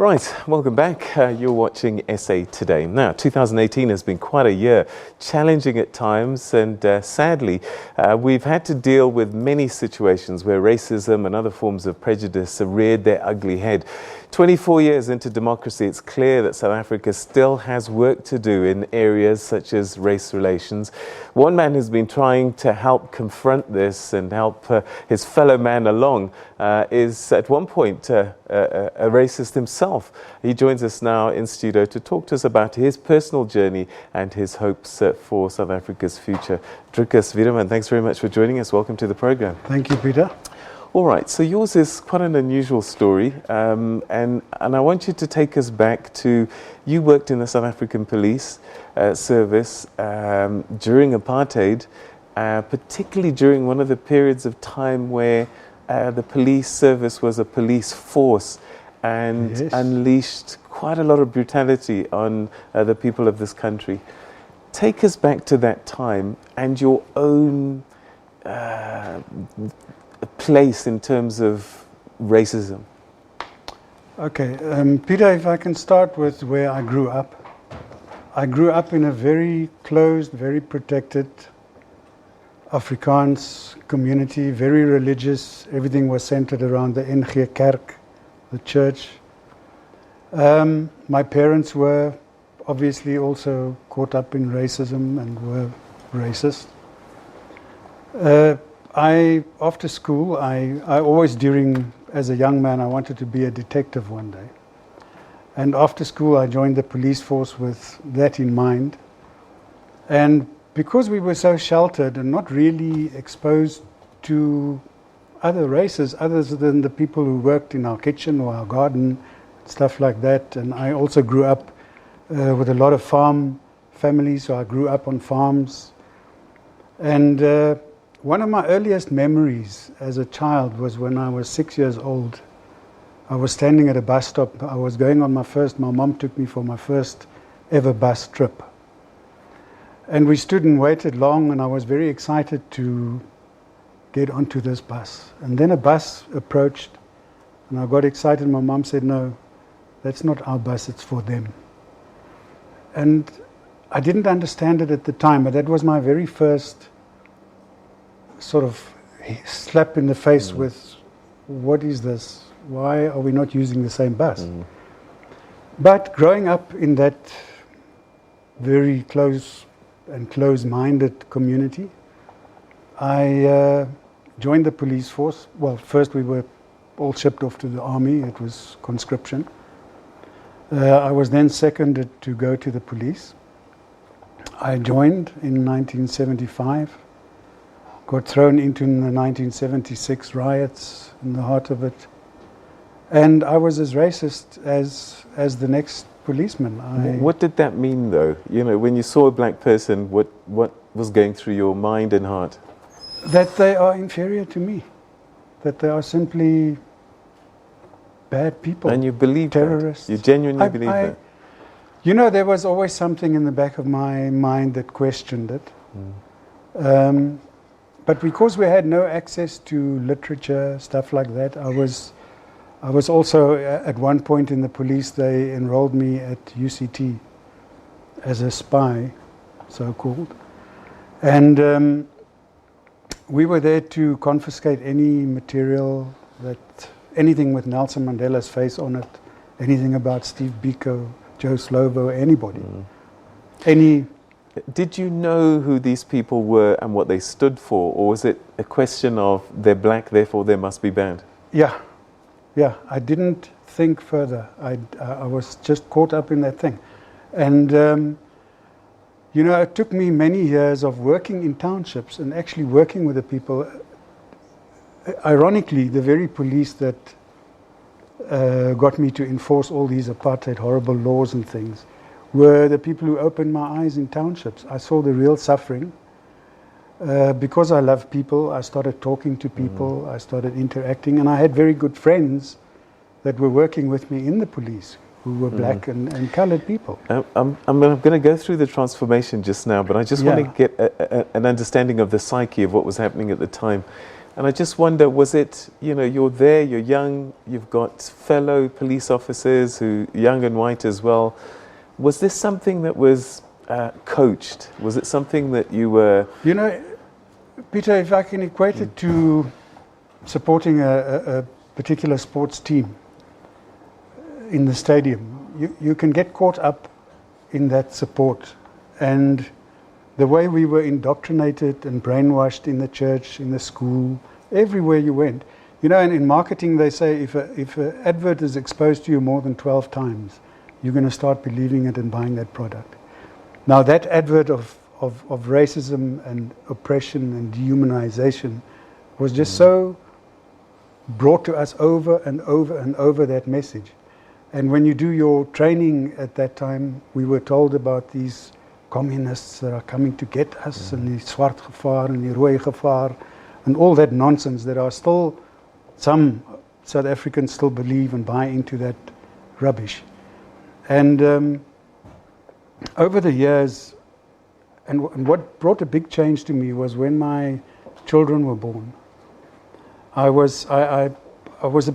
Right, welcome back. You're watching SA Today. Now, 2018 has been quite a year, challenging at times, and sadly, we've had to deal with many situations where racism and other forms of prejudice have reared their ugly head. 24 years into democracy, it's clear that South Africa still has work to do in areas such as race relations. One man who's been trying to help confront this and help his fellow man along is at one point a racist himself. He joins us now in studio to talk to us about his personal journey and his hopes for South Africa's future. Drikus Weideman, thanks very much for joining us. Welcome to the program. Thank you, Peter. All right, so yours is quite an unusual story, and I want you to take us back to, you worked in the South African Police Service during apartheid, particularly during one of the periods of time where the police service was a police force and Yes. unleashed quite a lot of brutality on the people of this country. Take us back to that time and your own place in terms of racism. Okay, Peter, if I can start with where I grew up. I grew up in a very closed, very protected Afrikaans community, very religious. Everything was centered around the NG Kerk, the church. My parents were obviously also caught up in racism and were racist. After school, I always as a young man, I wanted to be a detective one day. And after school, I joined the police force with that in mind. And because we were so sheltered and not really exposed to other races, other than the people who worked in our kitchen or our garden, stuff like that. And I also grew up with a lot of farm families, so I grew up on farms. And one of my earliest memories as a child was when I was 6 years old. I was standing at a bus stop. I was going on my mom took me for my first ever bus trip. And we stood and waited long, and I was very excited to get onto this bus. And then a bus approached, and I got excited. My mom said, "No, that's not our bus, it's for them." And I didn't understand it at the time, but that was my very first sort of slap in the face with, what is this? Why are we not using the same bus? But growing up in that very close and close-minded community, I joined the police force. Well, first we were all shipped off to the army. It was conscription. I was then seconded to go to the police. I joined in 1975. Got thrown into the 1976 riots in the heart of it. And I was as racist as the next policeman. What did that mean, though? You know, when you saw a black person, what was going through your mind and heart? That they are inferior to me. That they are simply bad people. And you believe terrorists. that? You genuinely believe that? You know, there was always something in the back of my mind that questioned it. But because we had no access to literature, stuff like that, I was also, at one point in the police, they enrolled me at UCT as a spy, so-called. And we were there to confiscate any material, anything with Nelson Mandela's face on it, anything about Steve Biko, Joe Slovo, anybody. Did you know who these people were and what they stood for, or was it a question of they're black, therefore they must be banned? Yeah. I didn't think further. I was just caught up in that thing. And, you know, it took me many years of working in townships and actually working with the people. Ironically, the very police that got me to enforce all these apartheid horrible laws and things were the people who opened my eyes in townships. I saw the real suffering. Because I love people, I started talking to people, I started interacting, and I had very good friends that were working with me in the police who were black and colored people. I'm going to go through the transformation just now, but I just want to get an understanding of the psyche of what was happening at the time. And I just wonder, was it, you know, you're there, you're young, you've got fellow police officers who, young and white as well. Was this something that was coached? Was it something that you were... You know, Peter, if I can equate it to supporting a particular sports team in the stadium, you can get caught up in that support. And the way we were indoctrinated and brainwashed in the church, in the school, everywhere you went. You know, and in marketing they say if an advert is exposed to you more than 12 times, you're going to start believing it and buying that product. Now that advert of racism and oppression and dehumanization was just so brought to us over and over and over, that message. And when you do your training at that time, we were told about these communists that are coming to get us, and the swart gevaar and the rooi gevaar, and all that nonsense that are still, some South Africans still believe and buy into that rubbish. And over the years, and what brought a big change to me was when my children were born. I was a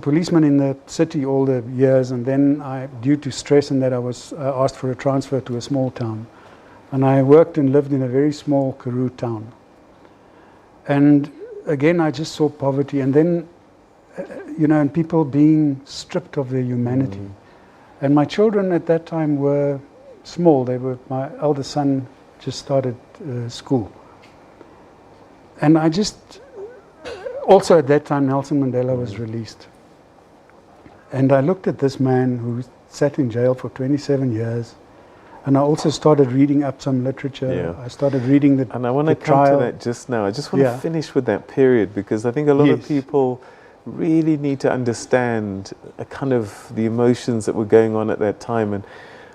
policeman in the city all the years, and then due to stress and that, I was asked for a transfer to a small town. And I worked and lived in a very small Karoo town. And again, I just saw poverty, and then, you know, and people being stripped of their humanity. And my children at that time were small. My eldest son just started school. And I just, also at that time, Nelson Mandela was released. And I looked at this man who sat in jail for 27 years. And I also started reading up some literature. Yeah. I started reading the And I want to come trial. to that just now. I just want to finish with that period, because I think a lot of people really need to understand a kind of the emotions that were going on at that time. And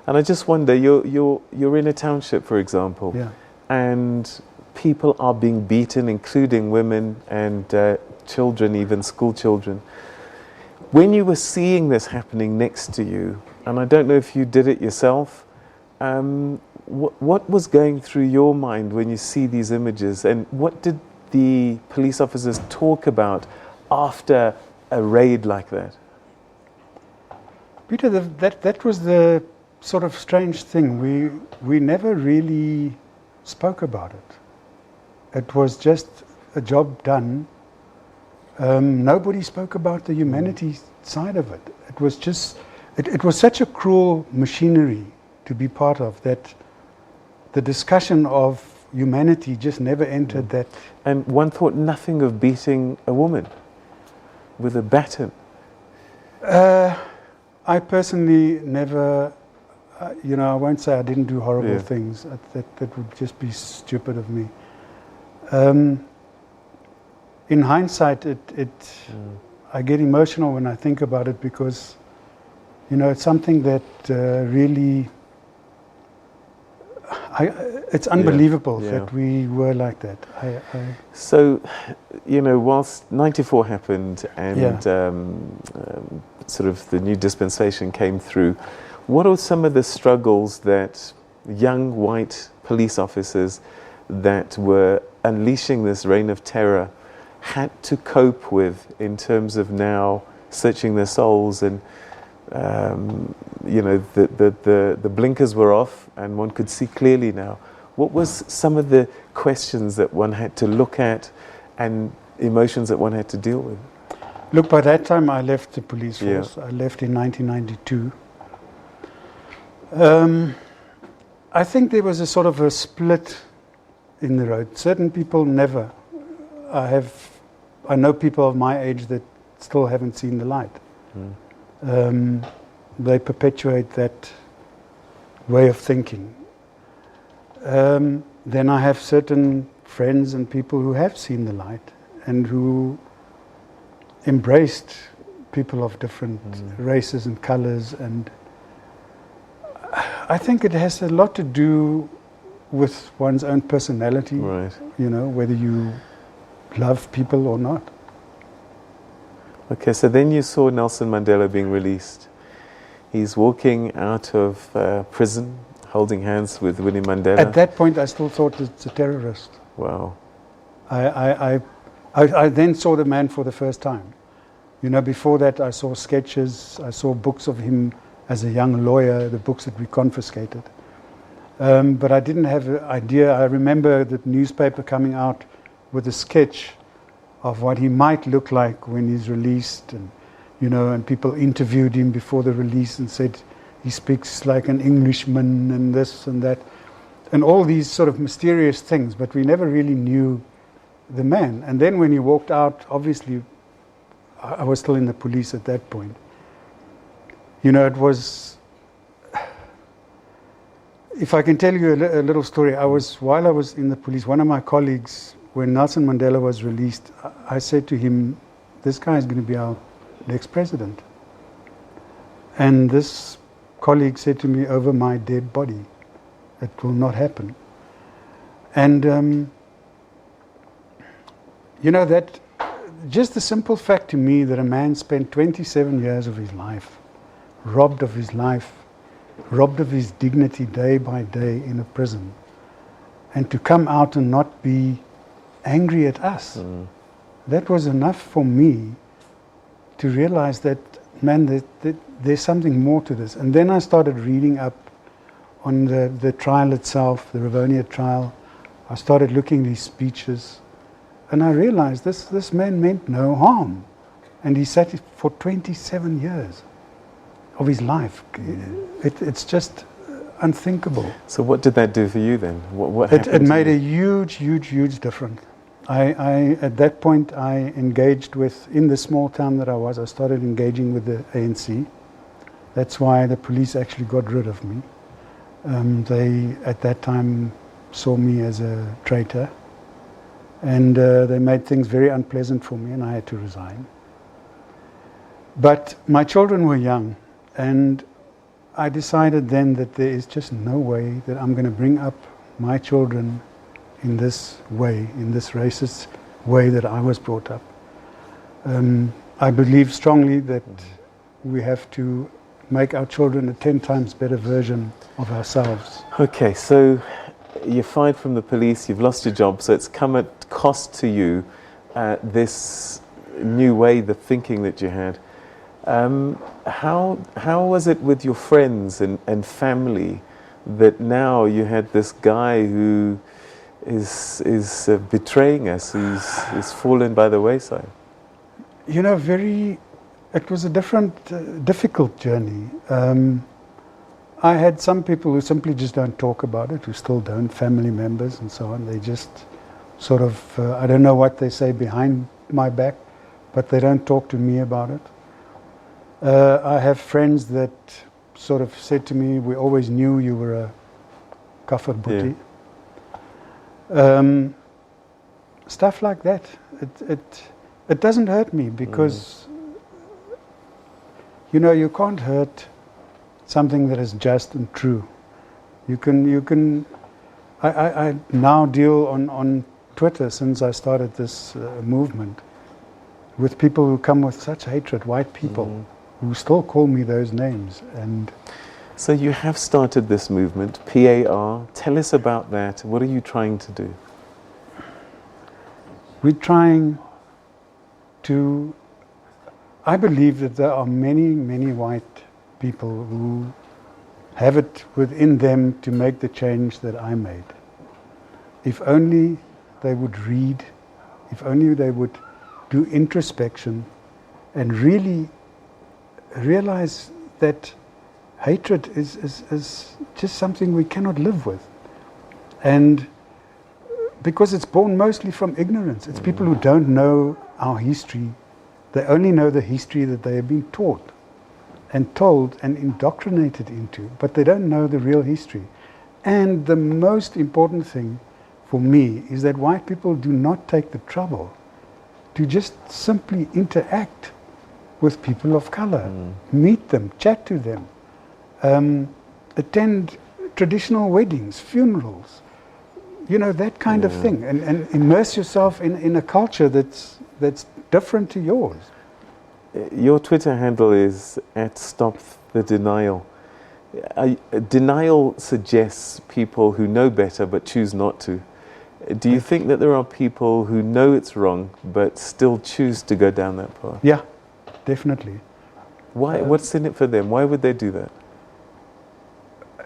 I just wonder, you're in a township, for example, and people are being beaten, including women and children, even school children. When you were seeing this happening next to you, and I don't know if you did it yourself, what was going through your mind when you see these images, and what did the police officers talk about after a raid like that? Peter, that was the sort of strange thing. We never really spoke about it. It was just a job done. Nobody spoke about the humanity side of it. It was just, it was such a cruel machinery to be part of, that the discussion of humanity just never entered that. And one thought nothing of beating a woman with a baton. I personally never, you know, I won't say I didn't do horrible things. That would just be stupid of me. In hindsight, I get emotional when I think about it, because, you know, it's something that really, it's unbelievable that we were like that. So, you know, whilst 94 happened and sort of the new dispensation came through, what are some of the struggles that young white police officers that were unleashing this reign of terror had to cope with in terms of now searching their souls? And you know, the blinkers were off and one could see clearly now. What was some of the questions that one had to look at and emotions that one had to deal with? Look, by that time I left the police force. I left in 1992. I think there was a sort of a split in the road. Certain people never. I know people of my age that still haven't seen the light. They perpetuate that way of thinking. Then I have certain friends and people who have seen the light and who embraced people of different races and colors. And I think it has a lot to do with one's own personality, you know, whether you love people or not. Okay, so then you saw Nelson Mandela being released. He's walking out of prison, holding hands with Winnie Mandela. At that point, I still thought it's a terrorist. Wow. I I then saw the man for the first time. You know, before that I saw sketches, I saw books of him as a young lawyer, the books that we confiscated. But I didn't have an idea. I remember the newspaper coming out with a sketch of what he might look like when he's released, and you know, and people interviewed him before the release and said he speaks like an Englishman and this and that, and all these sort of mysterious things, but we never really knew the man. And then when he walked out, obviously I was still in the police at that point. You know, it was, if I can tell you a little story, while I was in the police, one of my colleagues, when Nelson Mandela was released, I said to him, this guy is going to be our next president. And this colleague said to me, over my dead body, it will not happen. And you know, that just the simple fact to me that a man spent 27 years of his life, robbed of his life, robbed of his dignity day by day in a prison, and to come out and not be angry at us, that was enough for me to realize that, man, there's something more to this. And then I started reading up on the trial itself, the Rivonia trial. I started looking at his speeches, and I realized this man meant no harm. And he sat for 27 years of his life. It's just unthinkable. So what did that do for you then? What happened? It made a huge difference. At that point, I engaged with, in the small town that I was, I started engaging with the ANC. That's why the police actually got rid of me. They, at that time, saw me as a traitor. And they made things very unpleasant for me, and I had to resign. But my children were young, and I decided then that there is just no way that I'm going to bring up my children in this way, in this racist way that I was brought up. I believe strongly that we have to make our children a 10 times better version of ourselves. Okay, so you're fired from the police, you've lost your job, so it's come at cost to you, this new way, the thinking that you had. How was it with your friends and family that now you had this guy who is betraying us, he's fallen by the wayside? You know, it was a difficult journey. I had some people who simply just don't talk about it, who still don't, family members and so on. They just sort of, I don't know what they say behind my back, but they don't talk to me about it. I have friends that sort of said to me, we always knew you were a kafir buti. Yeah. Stuff like that. It doesn't hurt me because, you know, you can't hurt something that is just and true. I now deal on Twitter, since I started this movement, with people who come with such hatred, white people, who still call me those names. And so you have started this movement, PAR. Tell us about that. What are you trying to do? We're trying to, I believe that there are many white people who have it within them to make the change that I made. If only they would read, if only they would do introspection and really realize that hatred is just something we cannot live with. And because it's born mostly from ignorance. It's people who don't know our history. They only know the history that they have been taught and told and indoctrinated into, but they don't know the real history. And the most important thing for me is that white people do not take the trouble to just simply interact with people of color, meet them, chat to them, attend traditional weddings, funerals, you know, that kind of thing, and immerse yourself in a culture that's different to yours. Your Twitter handle is @StopTheDenial. Denial suggests people who know better but choose not to. Do you think that there are people who know it's wrong but still choose to go down that path? Yeah, definitely. Why? What's in it for them? Why would they do that?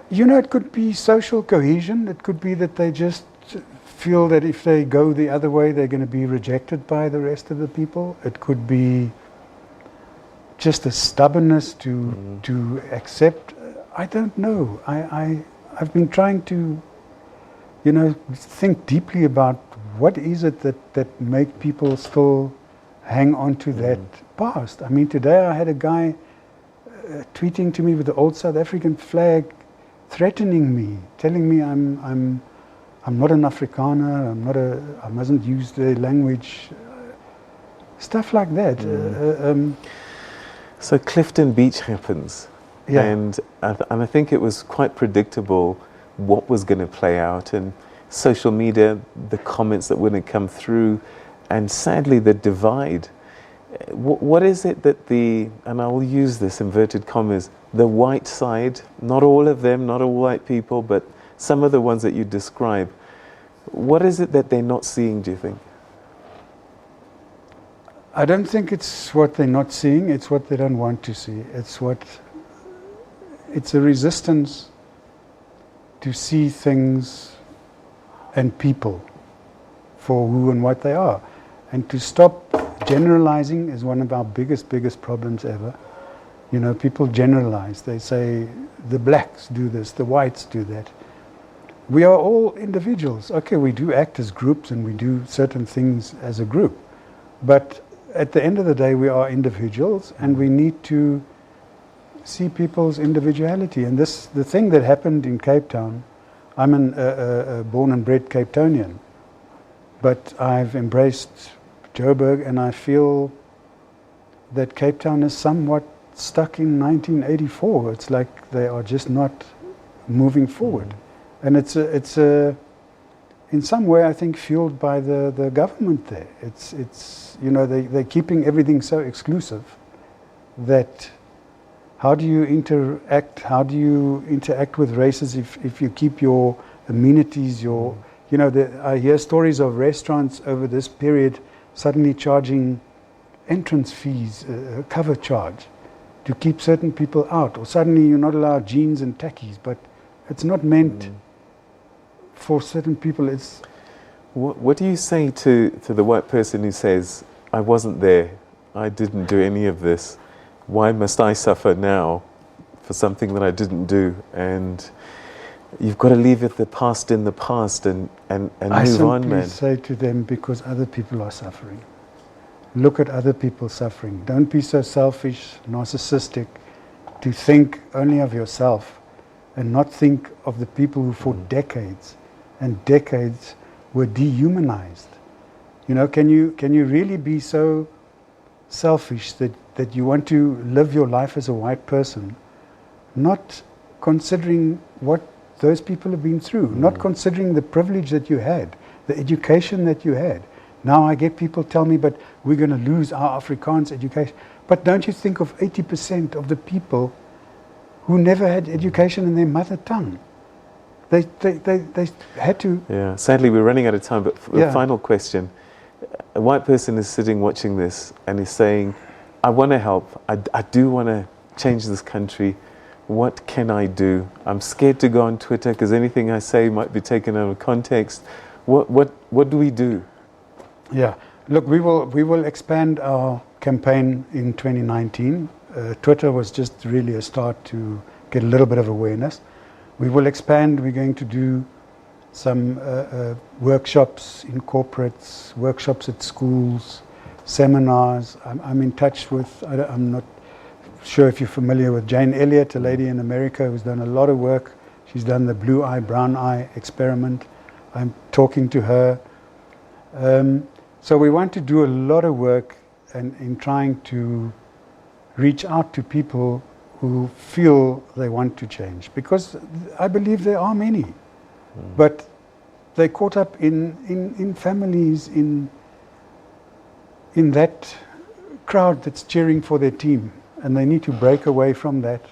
You know, it could be social cohesion. It could be that they just feel that if they go the other way, they're going to be rejected by the rest of the people. It could be just a stubbornness to accept. I don't know. I've been trying to, you know, think deeply about what is it that make people still hang on to that past. I mean, today I had a guy tweeting to me with the old South African flag, threatening me, telling me I'm not an Afrikaner, I mustn't use the language, stuff like that. So Clifton Beach happens, Yeah. and I think it was quite predictable what was going to play out, and social media, the comments that wouldn't come through, and sadly the divide. What is it that and I will use this inverted commas, the white side, not all of them, not all white people, but some of the ones that you describe, what is it that they're not seeing, do you think? I don't think it's what they're not seeing, it's what they don't want to see. It's a resistance to see things and people for who and what they are. And to stop generalizing is one of our biggest problems ever. You know, people generalize. They say the blacks do this, the whites do that. We are all individuals. Okay, we do act as groups and we do certain things as a group. But at the end of the day, we are individuals and we need to see people's individuality. And the thing that happened in Cape Town, I'm a born and bred Cape Townian, but I've embraced Joburg, and I feel that Cape Town is somewhat stuck in 1984. It's like they are just not moving forward. And it's in some way, I think, fueled by the government there. It's you know, they're keeping everything so exclusive that how do you interact with races if you keep your amenities, you know, I hear stories of restaurants over this period suddenly charging entrance fees, a cover charge, to keep certain people out. Or suddenly you're not allowed jeans and tackies, but it's not meant for certain people. It's What do you say to the white person who says, I wasn't there, I didn't do any of this, why must I suffer now for something that I didn't do? And you've got to leave the past in the past and move on, man. I simply say to them, because other people are suffering. Look at other people suffering. Don't be so selfish, narcissistic, to think only of yourself and not think of the people who for decades and decades were dehumanized. You know, can you really be so selfish that you want to live your life as a white person, not considering what those people have been through, not considering the privilege that you had, the education that you had. Now I get people tell me, but we're going to lose our Afrikaans education. But don't you think of 80% of the people who never had education in their mother tongue? They had to... Yeah, sadly we're running out of time, but the final question. A white person is sitting watching this and is saying, I want to help, I do want to change this country. What can I do? I'm scared to go on Twitter because anything I say might be taken out of context. What do we do? Yeah, look, we will expand our campaign in 2019. Twitter was just really a start to get a little bit of awareness. We will expand. We're going to do some workshops in corporates, workshops at schools, seminars. I'm in touch with, I'm not sure if you're familiar with Jane Elliott, a lady in America who's done a lot of work. She's done the blue eye, brown eye experiment. I'm talking to her. So we want to do a lot of work in trying to reach out to people who feel they want to change. Because I believe there are many. But they're caught up in families, in that crowd that's cheering for their team. And they need to break away from that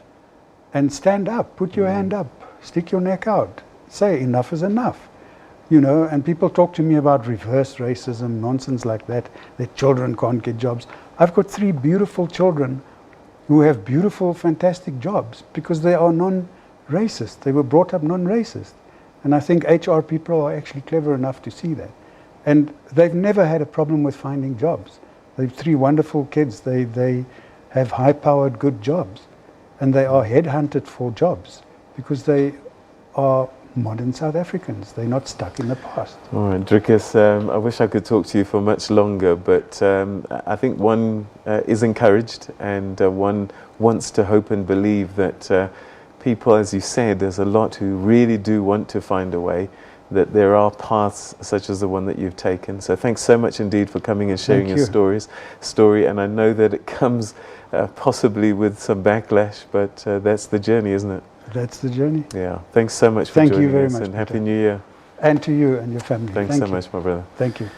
and stand up, put your hand up, stick your neck out, say enough is enough. You know, and people talk to me about reverse racism, nonsense like that children can't get jobs. I've got 3 beautiful children who have beautiful, fantastic jobs because they are non-racist. They were brought up non-racist. And I think HR people are actually clever enough to see that. And they've never had a problem with finding jobs. They've 3 wonderful kids. They have high-powered, good jobs. And they are headhunted for jobs because they are modern South Africans. They're not stuck in the past. All right, Drikus, I wish I could talk to you for much longer, but I think one is encouraged and one wants to hope and believe that people, as you said, there's a lot who really do want to find a way, that there are paths such as the one that you've taken. So thanks so much indeed for coming and sharing your story, and I know that it comes possibly with some backlash, but that's the journey, isn't it? That's the journey. Yeah. Thanks so much for Thank joining you very us, much, and Peter. Happy New Year. And to you and your family. Thanks so much, my brother. Thank you.